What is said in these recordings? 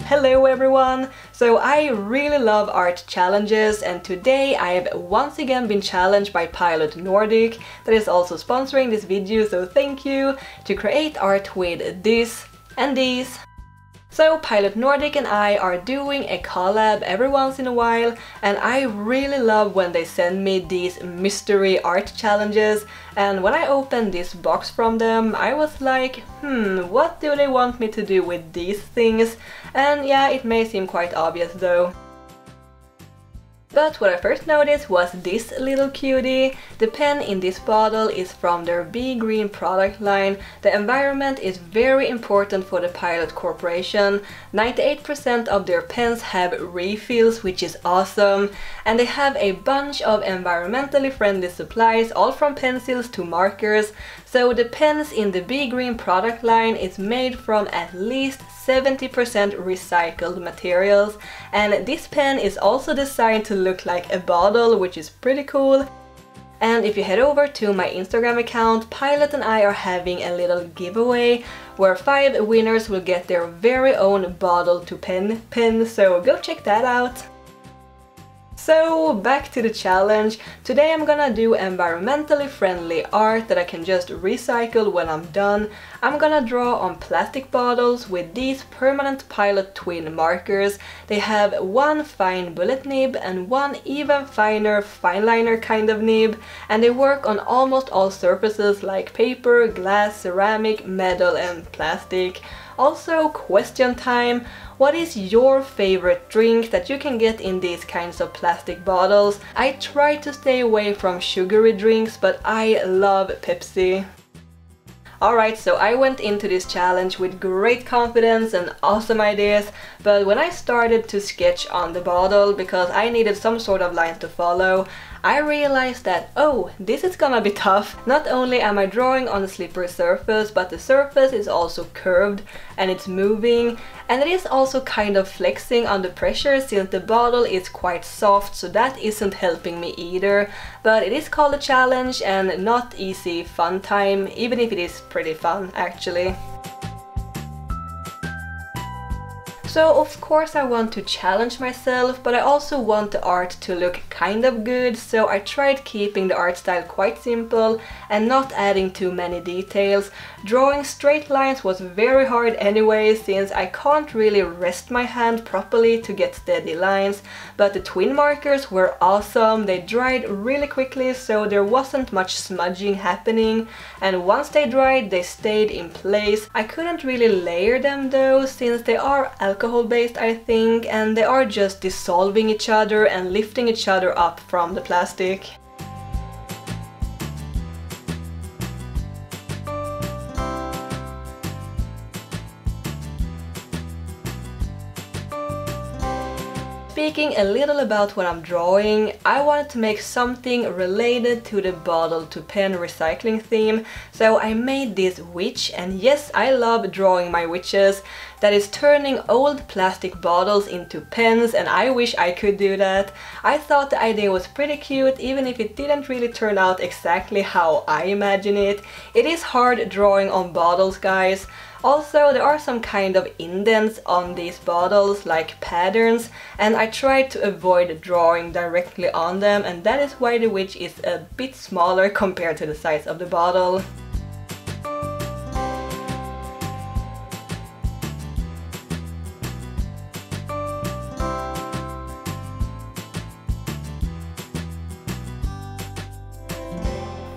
Hello everyone! So I really love art challenges, and today I have once again been challenged by Pilot Nordic, that is also sponsoring this video, so thank you, to create art with this and these. So Pilot Nordic and I are doing a collab every once in a while, and I really love when they send me these mystery art challenges. And when I opened this box from them, I was like, what do they want me to do with these things? And yeah, it may seem quite obvious though. But what I first noticed was this little cutie. The pen in this bottle is from their BeGreen product line. The environment is very important for the Pilot Corporation. 98% of their pens have refills, which is awesome. And they have a bunch of environmentally friendly supplies, all from pencils to markers. So the pens in the BeGreen product line is made from at least 70% recycled materials, and this pen is also designed to look like a bottle, which is pretty cool. And if you head over to my Instagram account, Pilot and I are having a little giveaway where 5 winners will get their very own bottle to pen, so go check that out. So back to the challenge. Today I'm gonna do environmentally friendly art that I can just recycle when I'm done. I'm gonna draw on plastic bottles with these permanent Pilot TwinMarkers. They have one fine bullet nib and one even finer fine liner kind of nib, and they work on almost all surfaces like paper, glass, ceramic, metal and plastic. Also, question time. What is your favorite drink that you can get in these kinds of plastic bottles? I try to stay away from sugary drinks, but I love Pepsi. Alright, so I went into this challenge with great confidence and awesome ideas, but when I started to sketch on the bottle, because I needed some sort of line to follow, I realized that, oh, this is gonna be tough. Not only am I drawing on a slippery surface, but the surface is also curved and it's moving, and it is also kind of flexing under pressure since the bottle is quite soft, so that isn't helping me either. But it is called a challenge and not easy fun time, even if it is pretty fun actually. So of course I want to challenge myself, but I also want the art to look kind of good, so I tried keeping the art style quite simple and not adding too many details. Drawing straight lines was very hard anyway, since I can't really rest my hand properly to get steady lines, but the TwinMarkers were awesome. They dried really quickly, so there wasn't much smudging happening, and once they dried they stayed in place. I couldn't really layer them though, since they are alcohol based, I think, and they are just dissolving each other and lifting each other up from the plastic. Speaking a little about what I'm drawing, I wanted to make something related to the bottle to pen recycling theme, so I made this witch, and yes, I love drawing my witches, that is turning old plastic bottles into pens, and I wish I could do that. I thought the idea was pretty cute, even if it didn't really turn out exactly how I imagine it. It is hard drawing on bottles, guys. Also, there are some kind of indents on these bottles, like patterns, and I tried to avoid drawing directly on them, and that is why the witch is a bit smaller compared to the size of the bottle.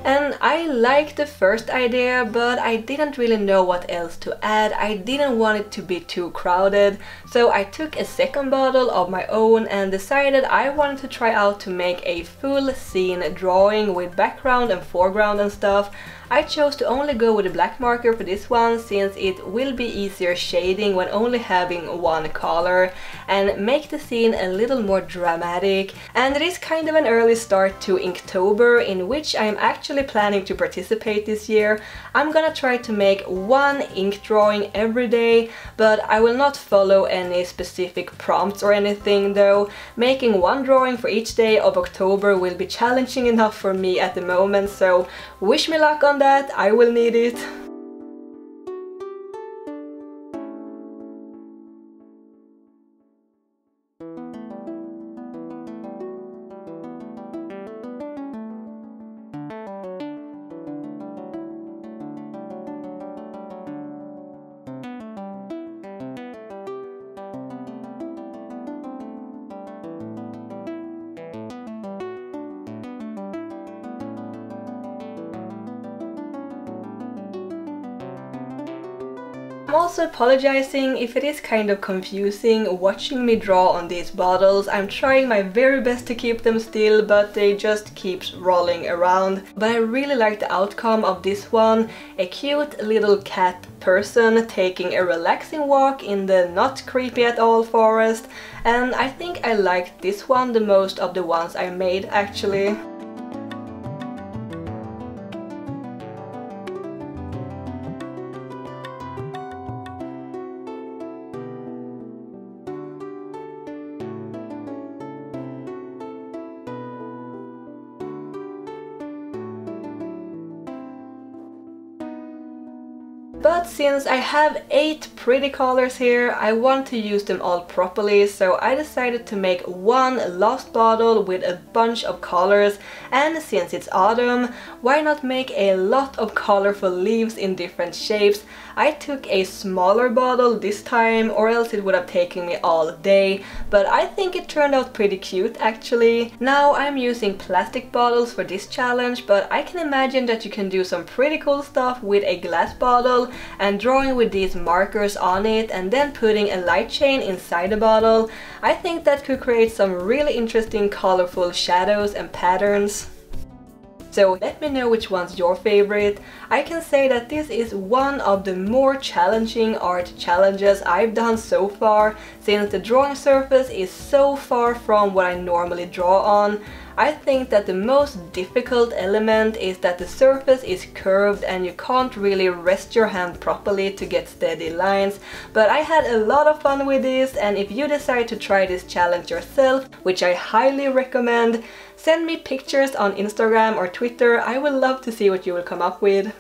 And I liked the first idea, but I didn't really know what else to add. I didn't want it to be too crowded, so I took a second bottle of my own and decided I wanted to try out to make a full scene drawing with background and foreground and stuff. I chose to only go with a black marker for this one, since it will be easier shading when only having one color, and make the scene a little more dramatic. And it is kind of an early start to Inktober, in which I am actually planning to participate this year. I'm gonna try to make one ink drawing every day, but I will not follow any specific prompts or anything though. Making one drawing for each day of October will be challenging enough for me at the moment, so wish me luck on that, I will need it. I'm also apologizing if it is kind of confusing watching me draw on these bottles. I'm trying my very best to keep them still, but they just keep rolling around. But I really like the outcome of this one. A cute little cat person taking a relaxing walk in the not creepy at all forest. And I think I liked this one the most of the ones I made actually. But since I have 8 pretty colors here, I want to use them all properly, so I decided to make one last bottle with a bunch of colors, and since it's autumn, why not make a lot of colorful leaves in different shapes. I took a smaller bottle this time, or else it would have taken me all day, but I think it turned out pretty cute actually. Now I'm using plastic bottles for this challenge, but I can imagine that you can do some pretty cool stuff with a glass bottle and drawing with these markers on it and then putting a light chain inside the bottle. I think that could create some really interesting colorful shadows and patterns. So let me know which one's your favorite. I can say that this is one of the more challenging art challenges I've done so far, since the drawing surface is so far from what I normally draw on. I think that the most difficult element is that the surface is curved and you can't really rest your hand properly to get steady lines. But I had a lot of fun with this, and if you decide to try this challenge yourself, which I highly recommend, send me pictures on Instagram or Twitter. I would love to see what you will come up with.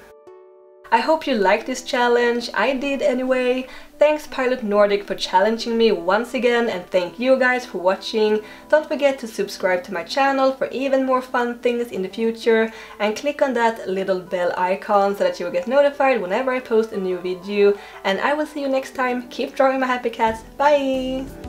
I hope you liked this challenge. I did anyway. Thanks Pilot Nordic for challenging me once again, and thank you guys for watching. Don't forget to subscribe to my channel for even more fun things in the future, and click on that little bell icon so that you will get notified whenever I post a new video. And I will see you next time. Keep drawing my happy cats. Bye!